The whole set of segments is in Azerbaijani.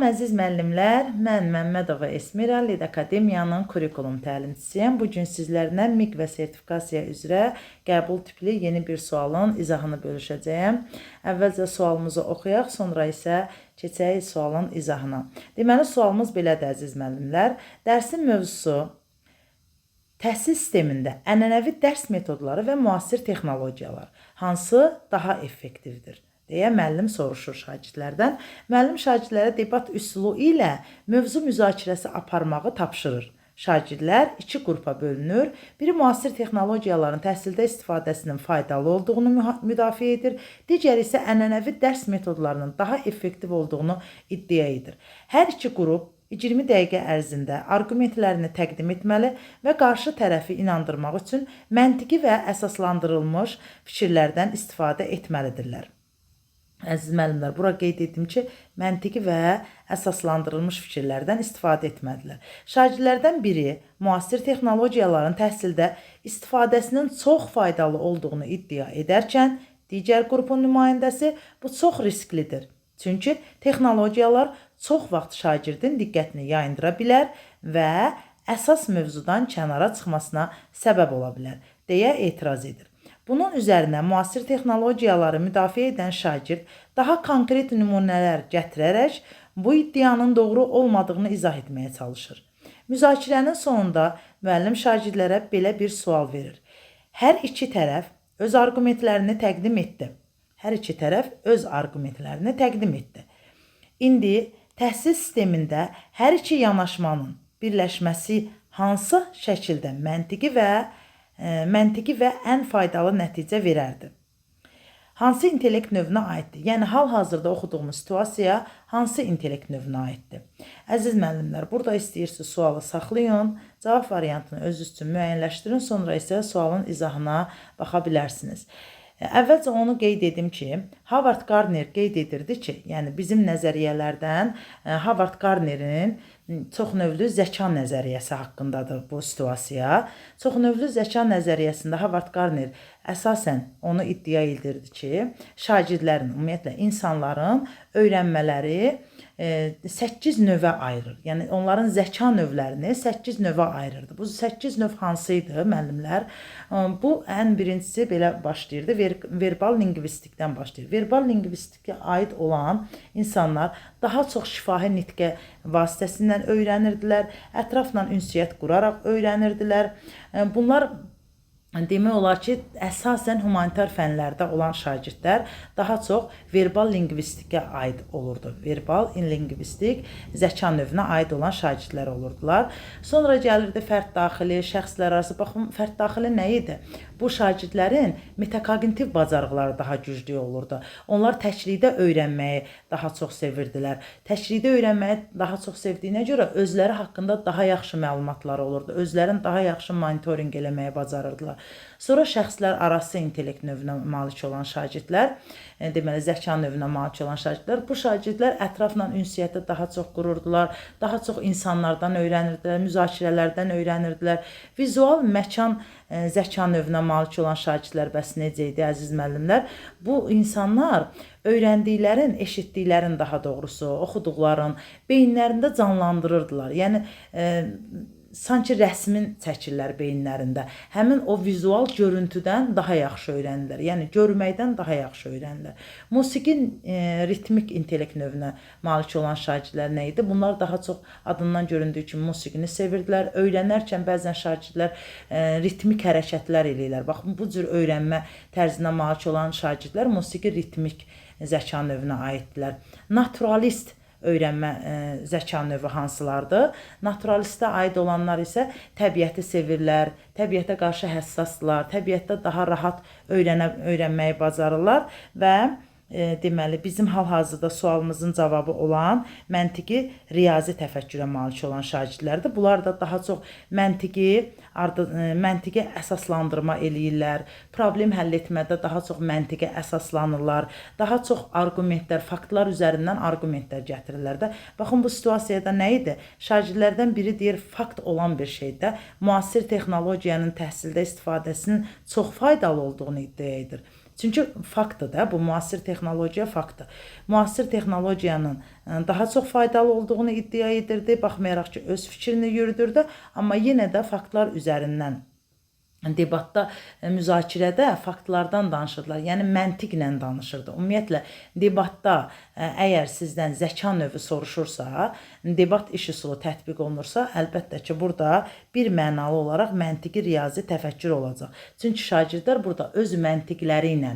Əziz müəllimlər, mən Məmmədova Esmira, Lid Akademiyanın kurikulum təlimçisiyəm. Bugün sizlərlə MİQ və sertifikasiya üzrə qəbul tipli yeni bir sualın izahını bölüşəcəyəm. Əvvəlcə sualımızı oxuyaq, sonra isə keçək sualın izahına. Deməli, sualımız belədir, əziz müəllimlər. Dərsin mövzusu təhsil sistemində ənənəvi dərs metodları və müasir texnologiyalar hansı daha effektivdir? Deyə müəllim soruşur şagirdlərdən. Müəllim şagirdlərə debat üsulu ilə mövzu müzakirəsi aparmağı tapşırır. Şagirdlər iki qrupa bölünür. Biri müasir texnologiyaların təhsildə istifadəsinin faydalı olduğunu müdafiə edir. Digəri isə ənənəvi dərs metodlarının daha effektiv olduğunu iddia edir. Hər iki qrup 20 dəqiqə ərzində arqumentlərini təqdim etməli və qarşı tərəfi inandırmaq üçün məntiqi və əsaslandırılmış fikirlərdən istifadə etməlidirlər. Əziz müəllimlər, bura qeyd etdim ki, məntiqi və əsaslandırılmış fikirlərdən istifadə etməlidirlər. Şagirdlərdən biri müasir texnologiyaların təhsildə istifadəsinin çox faydalı olduğunu iddia edərkən, digər qrupun nümayəndəsi bu çox risklidir. Çünki texnologiyalar çox vaxt şagirdin diqqətini yayındıra bilər və əsas mövzudan kənara çıxmasına səbəb ola bilər, deyə etiraz edir. Bunun üzərinə müasir texnologiyaları müdafiə edən şagird daha konkret nümunələr gətirərək bu iddianın doğru olmadığını izah etməyə çalışır. Müzakirənin sonunda müəllim şagirdlərə belə bir sual verir. Hər iki tərəf öz arqumentlərini təqdim etdi. İndi təhsil sistemində hər iki yanaşmanın birləşməsi hansı şəkildə məntiqi və ən faydalı nəticə verərdi? Hansı intellekt növünə aiddir? Yəni, hal-hazırda oxuduğumuz situasiya hansı intellekt növünə aiddir? Əziz müəllimlər, burada istəyirsiniz sualı saxlayın, cavab variantını özünüz üçün müəyyənləşdirin, sonra isə sualın izahına baxa bilərsiniz. Əvvəlcə onu qeyd edim ki, Howard Gardner qeyd edirdi ki, yəni bizim nəzəriyyələrdən Howard Gardnerin çoxnövlü zəka nəzəriyyəsi haqqındadır bu situasiya. Çoxnövlü zəka nəzəriyyəsində Howard Gardner əsasən onu iddia edirdi ki, şagirdlərin, ümumiyyətlə insanların öyrənmələri 8 növə ayırır. Yəni, onların zəka növlərini 8 növə ayırırdı. Bu 8 növ hansı idi, müəllimlər? Bu, ən birincisi belə başlayırdı, verbal lingvistikdən başlayır. Verbal lingvistikə aid olan insanlar daha çox şifahi nitqə vasitəsindən öyrənirdilər, ətrafla ünsiyyət quraraq öyrənirdilər. Bunlar demək olar ki, əsasən humanitar fənlərdə olan şagirdlər daha çox verbal lingvistikə aid olurdu. Verbal lingvistik zəka növünə aid olan şagirdlər olurdular. Sonra gəlirdi fərd daxili, şəxslər arası. Baxın, fərd daxili nə idi? Bu şagirdlərin metakognitiv bacarıqları daha güclü olurdu. Onlar təklikdə öyrənməyi daha çox sevirdilər. Təklikdə öyrənməyi daha çox sevdiyinə görə özləri haqqında daha yaxşı məlumatları olurdu. Özlərini daha yaxşı monitorinq eləməyi bacarırdılar. Sonra şəxslər arası intellekt növünə malik olan şagirdlər, deməli zəka növünə malik olan şagirdlər, bu şagirdlər ətrafla ünsiyyəti daha çox qururdular, daha çox insanlardan öyrənirdilər, müzakirələrdən öyrənirdilər. Vizual məkan zəka növünə malik olan şagirdlər bəs necə idi, əziz müəllimlər? Bu insanlar öyrəndiklərin, eşitdiklərin daha doğrusu, oxuduqların beyinlərində canlandırırdılar. Yəni, sanki rəsmin çəkirlər beyinlərində. Həmin o vizual görüntüdən daha yaxşı öyrənirlər. Yəni, görməkdən daha yaxşı öyrənirlər. Musiqi ritmik intellekt növünə malik olan şagirdlər nə idi? Bunlar daha çox adından göründüyü kimi musiqini sevirdilər. Öyrənərkən bəzən şagirdlər ritmik hərəkətlər eləyirlər. Baxın, bu cür öyrənmə tərzinə malik olan şagirdlər musiqi ritmik zəka növünə aiddirlər. Naturalist öyrənmə zəka növü hansılardır? Naturalistə aid olanlar isə təbiəti sevirlər, təbiətə qarşı həssasdırlar, təbiətdə daha rahat öyrənməyi bacarırlar və deməli, bizim hal-hazırda sualımızın cavabı olan məntiqi riyazi təfəkkürə malik olan şagirdlərdir. Bunlar da daha çox məntiqi əsaslandırma eləyirlər, problem həll etmədə daha çox məntiqə əsaslanırlar, daha çox arqumentlər, faktlar üzərindən arqumentlər gətirirlər də. Baxın, bu situasiyada nə idi? Şagirdlərdən biri deyir, fakt olan bir şeydə müasir texnologiyanın təhsildə istifadəsinin çox faydalı olduğunu iddia edir. Çünki faktdır da, bu müasir texnologiya faktdır. Müasir texnologiyanın daha çox faydalı olduğunu iddia edirdi, baxmayaraq ki, öz fikrini yürüdürdü, amma yenə də faktlar üzərindən debatda, müzakirədə faktlardan danışırdılar. Yəni məntiqlə danışırdı. Ümumiyyətlə debatda əgər sizdən zəka növü soruşursa, debat iş üsulu tətbiq olunursa, əlbəttə ki, burada bir mənalı olaraq məntiqi riyazi təfəkkür olacaq. Çünki şagirdlər burada öz məntiqləri ilə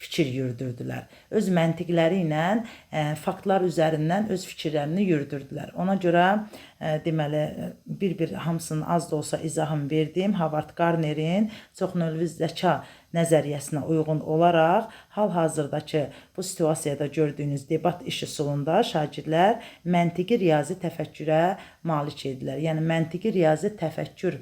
fikir yürüdürdülər. Öz məntiqləri ilə faktlar üzərindən öz fikirlərini yürüdürdülər. Ona görə deməli bir hamısının az da olsa izahını verdiyim Havard Garnerin çoxnövlü zəka nəzəriyyəsinə uyğun olaraq hal-hazırdakı bu situasiyada gördüyünüz debat iş üsulunda şagirdlər məntiqi riyazi təfəkkürə malik idilər. Yəni məntiqi riyazi təfəkkür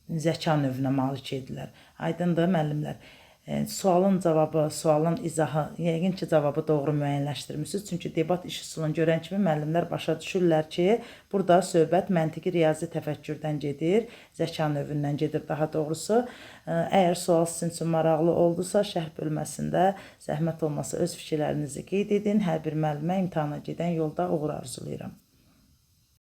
zəka növünə malik idilər. Aydındır müəllimlər? Sualın cavabı, sualın izahı, yəqin ki, cavabı doğru müəyyənləşdirmişsiniz. Çünki debat iş üsulunu görən kimi müəllimlər başa düşürlər ki, burada söhbət məntiqi riyazi təfəkkürdən gedir, zəka növündən gedir daha doğrusu. Əgər sual sizin üçün maraqlı oldusa, şərh bölməsində zəhmət olmasa öz fikirlərinizi qeyd edin. Hər bir müəllimə imtahana gedən yolda uğur arzulayıram.